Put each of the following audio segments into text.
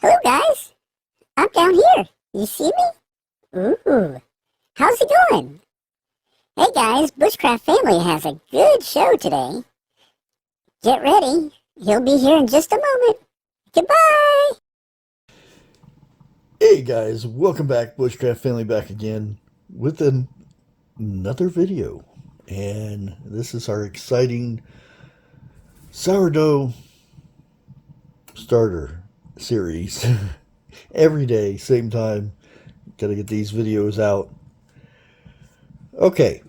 Hello guys, I'm down here. You see me? Ooh, how's it going? Hey guys, Bushcraft family has a good show today. Get ready, he'll be here in just a moment. Goodbye! Hey guys, welcome back. Bushcraft family back again with another video. And this is our exciting sourdough starter series. Every day, same time. Gotta get these videos out. Okay,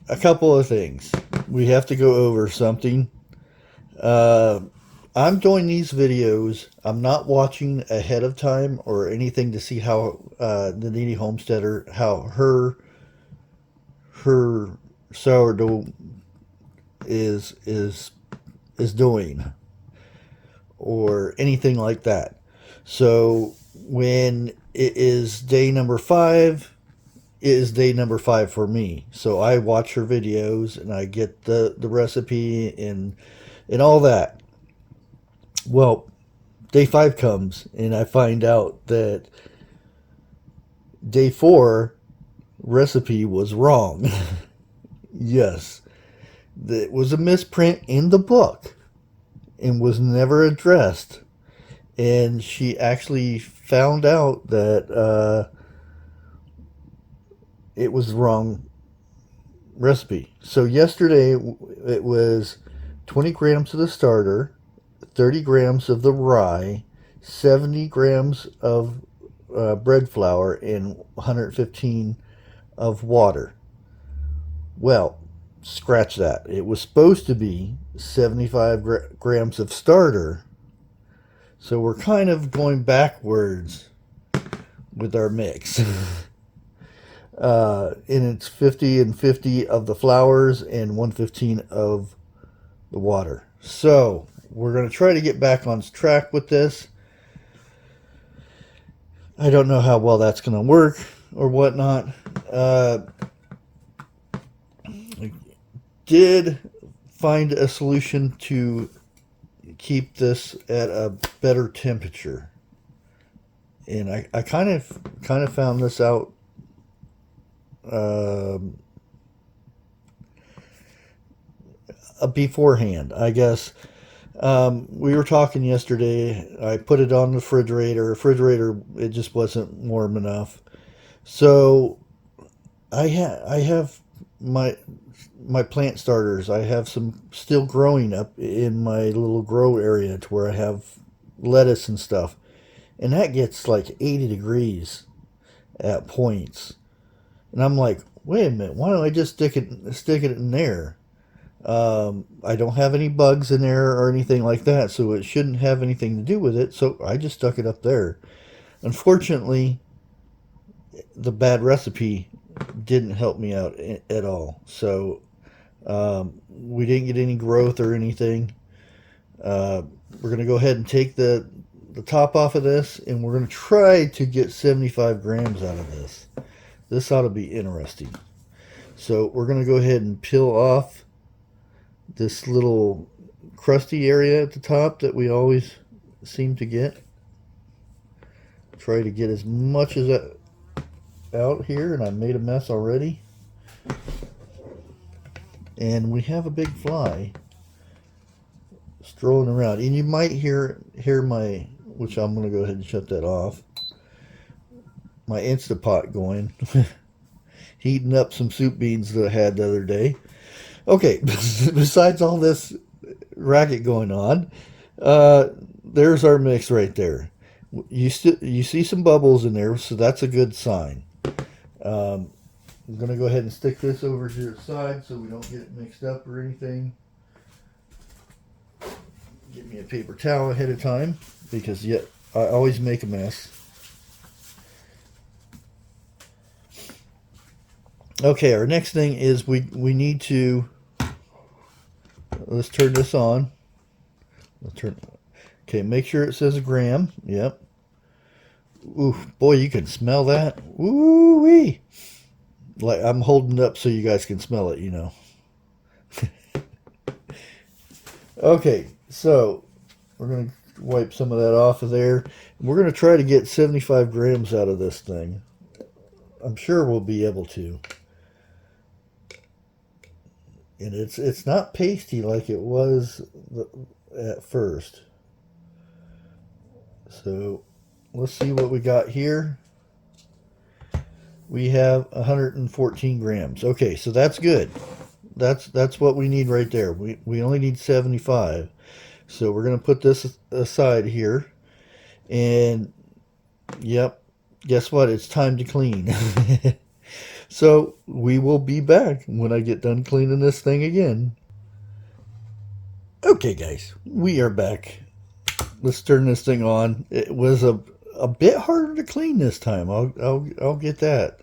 a couple of things. We have to go over something. I'm doing these videos. I'm not watching ahead of time or anything to see how the needy homesteader, how her sourdough is doing or anything like that. So when it is day number 5, it is day number 5 for me. So I watch her videos and I get the recipe and all that. Well, day 5 comes and I find out that day 4 recipe was wrong. Yes, it was a misprint in the book and was never addressed. And she actually found out that it was the wrong recipe. So yesterday it was 20 grams of the starter, 30 grams of the rye, 70 grams of bread flour, and 115 of water. Well, scratch that. It was supposed to be 75 grams of starter. So we're kind of going backwards with our mix. And it's 50 and 50 of the flours and 115 of the water. So we're going to try to get back on track with this. I don't know how well that's going to work or whatnot. I did find a solution to keep this at a better temperature, and I kind of found this out beforehand, I guess. We were talking yesterday. I put it on the refrigerator. It just wasn't warm enough, so I have my plant starters. I have some still growing up in my little grow area to where I have lettuce and stuff, and that gets like 80 degrees at points. And I'm like, wait a minute, why don't I just stick it in there? I don't have any bugs in there or anything like that, so it shouldn't have anything to do with it. So I just stuck it up there. Unfortunately, the bad recipe didn't help me out at all. So we didn't get any growth or anything. We're going to go ahead and take the top off of this, and we're going to try to get 75 grams out of this. This ought to be interesting. So we're going to go ahead and peel off this little crusty area at the top that we always seem to get. Try to get as much as that out here, and I made a mess already. And we have a big fly strolling around, and you might hear my, which I'm going to go ahead and shut that off, my Instapot going, heating up some soup beans that I had the other day. Okay, besides all this racket going on, there's our mix right there. You see some bubbles in there, so that's a good sign. I'm going to go ahead and stick this over to the side so we don't get it mixed up or anything. Get me a paper towel ahead of time, because I always make a mess. Okay, our next thing is we need to, let's turn this on. Okay, make sure it says a gram. Yep. Ooh, boy, you can smell that. Ooh wee. Like, I'm holding it up so you guys can smell it, you know. Okay, so we're going to wipe some of that off of there. We're going to try to get 75 grams out of this thing. I'm sure we'll be able to. And it's not pasty like it was at first. So let's see what we got here. We have 114 grams. Okay, so that's good. That's what we need right there. We only need 75. So we're going to put this aside here. And yep, guess what? It's time to clean. So we will be back when I get done cleaning this thing again. Okay, guys, we are back. Let's turn this thing on. It was a bit harder to clean this time. I'll get that.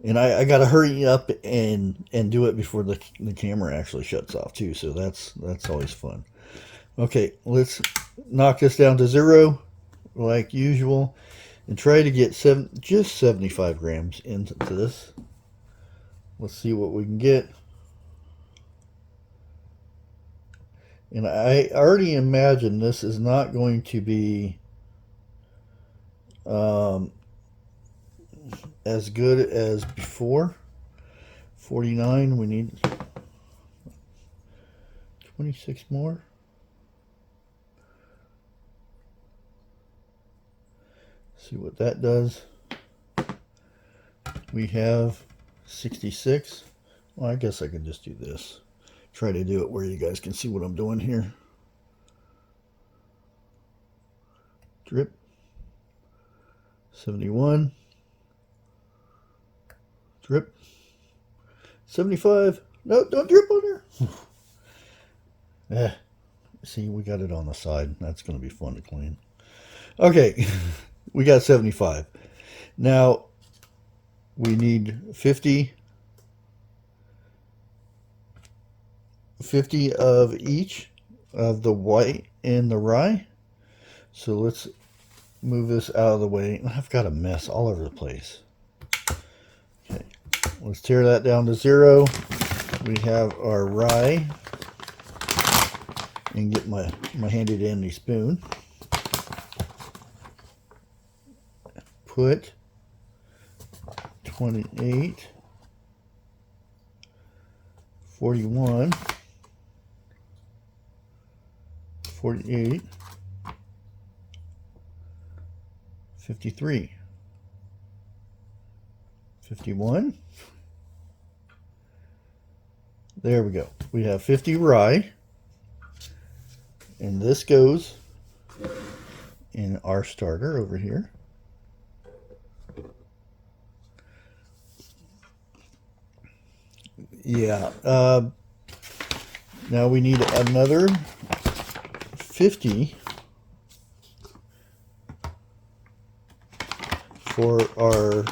And I got to hurry up and do it before the camera actually shuts off too. So that's always fun. Okay, let's knock this down to 0 like usual and try to get just 75 grams into this. Let's see what we can get. And I already imagine this is not going to be as good as before. 49, we need 26 more. See what that does. We have 66. Well, I guess I can just do this. Try to do it where you guys can see what I'm doing here. Drip. 71. Drip. 75. No, don't drip on there. See, we got it on the side. That's going to be fun to clean. Okay, we got 75. Now, we need 50 of each of the white and the rye. So let's move this out of the way. I've got a mess all over the place. Okay, let's tear that down to 0. We have our rye. And get my handy dandy spoon. Put 28, 41, 48, 53, 51. There we go. We have 50 rye. And this goes in our starter over here. Yeah. Now we need another 50 for our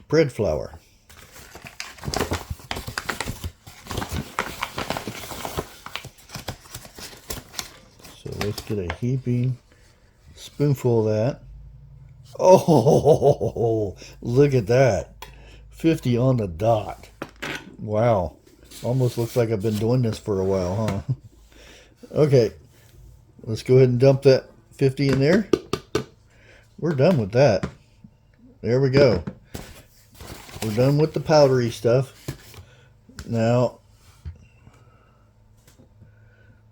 bread flour. So let's get a heaping spoonful of that. Oh, look at that. 50 on the dot. Wow. Almost looks like I've been doing this for a while, huh? Okay. Let's go ahead and dump that 50 in there. We're done with that. There we go. We're done with the powdery stuff. Now,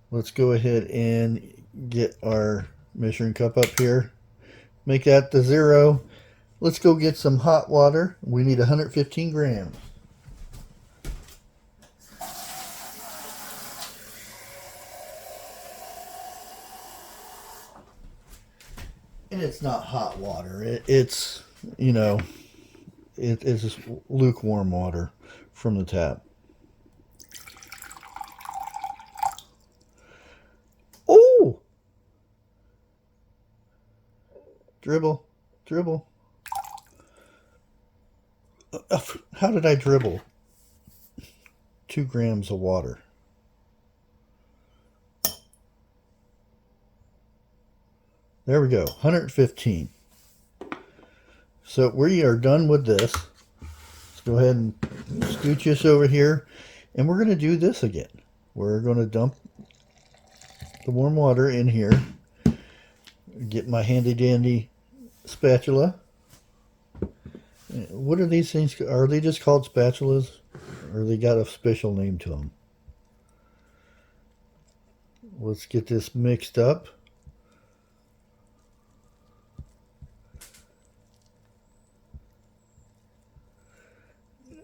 let's go ahead and get our measuring cup up here. Make that to 0. Let's go get some hot water. We need 115 grams. And it's not hot water. It's, you know, it's just lukewarm water from the tap. Oh! Dribble. Dribble. How did I dribble 2 grams of water? There we go, 115. So we are done with this. Let's go ahead and scooch this over here. And we're going to do this again. We're going to dump the warm water in here. Get my handy dandy spatula. What are these things? Are they just called spatulas? Or they got a special name to them? Let's get this mixed up.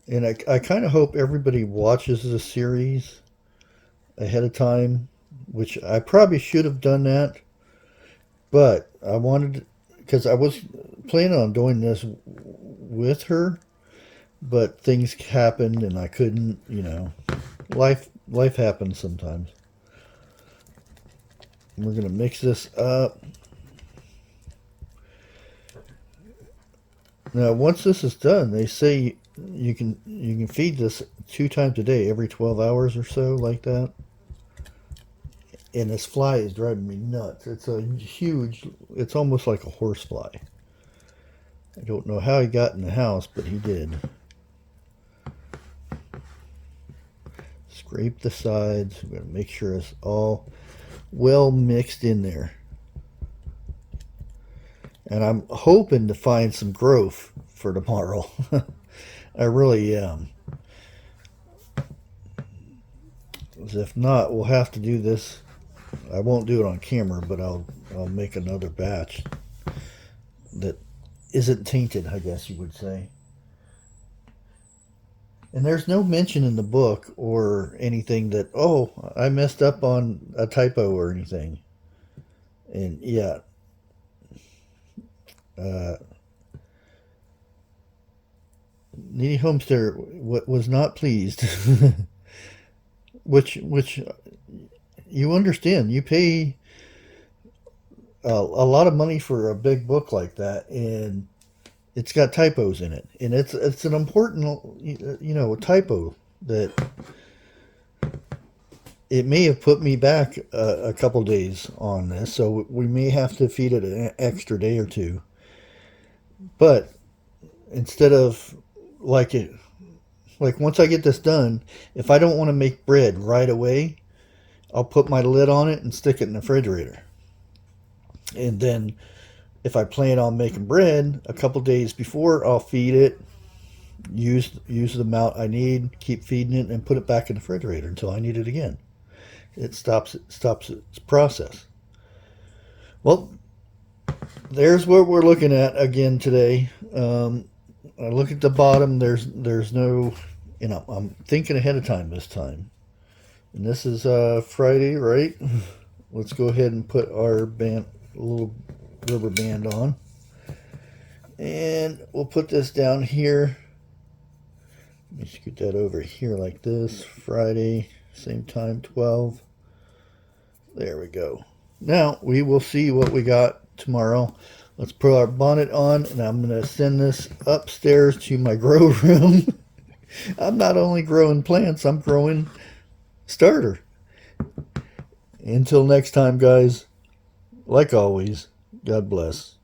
And I kind of hope everybody watches the series ahead of time, which I probably should have done that. But I wanted, because I was planning on doing this with her, but things happened and I couldn't, you know. Life happens sometimes. We're going to mix this up. Now, once this is done, they say you can feed this 2 times a day, every 12 hours or so, like that. And this fly is driving me nuts. It's a huge, it's almost like a horse fly. I don't know how he got in the house, but he did. Scrape the sides. We're going to make sure it's all well mixed in there. And I'm hoping to find some growth for tomorrow. I really am. If not, we'll have to do this. I won't do it on camera, but I'll make another batch that isn't tainted, I guess you would say. And there's no mention in the book or anything that, oh, I messed up on a typo or anything. And yeah, Needy Homesteader was not pleased. which you understand. You pay a lot of money for a big book like that, and it's got typos in it, and it's an important, you know, typo that it may have put me back a couple days on this, so we may have to feed it an extra day or two. But instead of like once I get this done, if I don't want to make bread right away, I'll put my lid on it and stick it in the refrigerator. And then if I plan on making bread a couple days before, I'll feed it, use the amount I need, keep feeding it, and put it back in the refrigerator until I need it again. It stops its process. Well, there's what we're looking at again today. I look at the bottom. There's no, you know, I'm thinking ahead of time this time. And this is Friday, right? Let's go ahead and put our little rubber band on. And we'll put this down here. Let me scoot that over here like this. Friday, same time, 12. There we go. Now we will see what we got tomorrow. Let's put our bonnet on, and I'm going to send this upstairs to my grow room. I'm not only growing plants, I'm growing starter. Until next time, guys, like always, God bless.